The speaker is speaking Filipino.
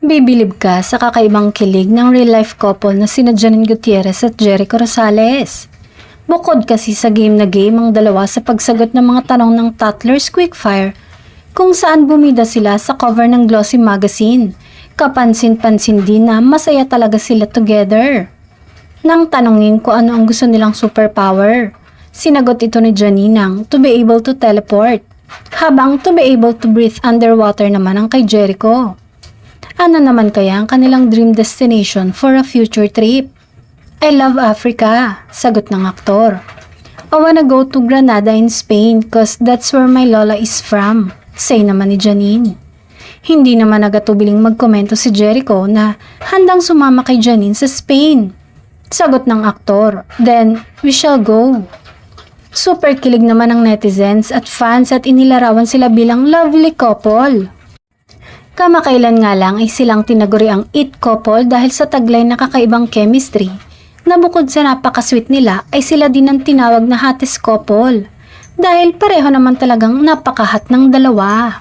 Bibilib ka sa kakaibang kilig ng real-life couple na sina Janine Gutierrez at Jericho Rosales. Bukod kasi sa game ang dalawa sa pagsagot ng mga tanong ng Tatler's Quickfire, kung saan bumida sila sa cover ng Glossy Magazine. Kapansin-pansin din na masaya talaga sila together. Nang tanongin ko ano ang gusto nilang superpower, sinagot ito ni Janine ang to be able to teleport, habang to be able to breathe underwater naman ang kay Jericho. Ano naman kaya ang kanilang dream destination for a future trip? I love Africa, sagot ng aktor. I wanna go to Granada in Spain cause that's where my lola is from, say naman ni Janine. Hindi naman nagatubiling magkomento si Jericho na handang sumama kay Janine sa Spain. Sagot ng aktor, then we shall go. Super kilig naman ng netizens at fans at inilarawan sila bilang lovely couple. Kamakailan nga lang ay silang tinaguri ang it couple dahil sa taglay na kakaibang chemistry na bukod sa napaka-sweet nila ay sila din ang tinawag na hottest couple dahil pareho naman talagang napaka-hot ng dalawa.